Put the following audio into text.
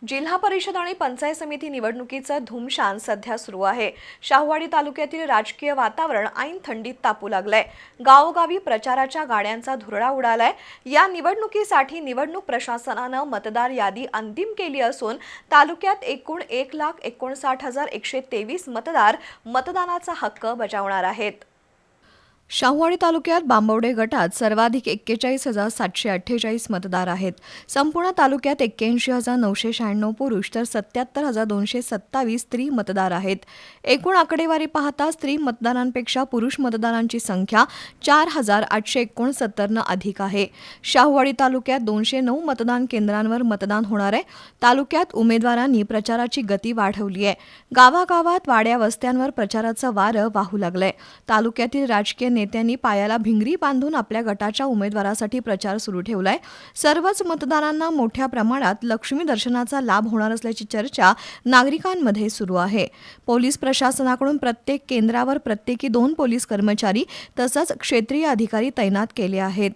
जिल्हा परिषद आणि पंचायत समिती निवडणुकीचं धुमशान सध्या सुरू आहे। शाहूवाडी तालुक्यातील राजकीय वातावरण ऐन थंडीत तापू लागलंय। गावोगावी प्रचाराच्या गाड्यांचा धुरळा उडालाय। या निवडणुकीसाठी निवडणूक प्रशासनानं मतदार यादी अंतिम केली असून तालुक्यात एकूण 1,59,123 मतदार मतदानाचा हक्क बजावणार आहेत। शाहूवाडी तालुक्यात बांबवडे गटात सर्वाधिक 41,748 मतदार आहेत। संपूर्ण तालुक्यात 81,996 पुरुष तर 77,227 स्त्री मतदार आहेत। एकूण आकडेवारी पाहता स्त्री मतदारांपेक्षा पुरुष मतदारांची संख्या 4,869 अधिक आहे। शाहूवाडी तालुक्यात 209 मतदान केंद्रांवर मतदान होणार आहे। तालुक्यात उमेदवारांनी प्रचाराची गती वाढवली आहे। गावागावात वाड्या वस्त्यांवर प्रचाराचं वारं वाहू लागलंय। तालुक्यातील राजकीय नेत्यांनी पायाला भिंगरी बांधून आपल्या गटाच्या उमेदवारासाठी प्रचार सुरू ठेवलाय। सर्वच मतदारांना मोठ्या प्रमाणात लक्ष्मी दर्शनाचा लाभ होणार असल्याची चर्चा नागरिकांमध्ये सुरू आहे। पोलीस प्रशासनाकडून प्रत्येक केंद्रावर प्रत्येकी 2 पोलीस कर्मचारी तसंच क्षेत्रीय अधिकारी तैनात केले आहेत।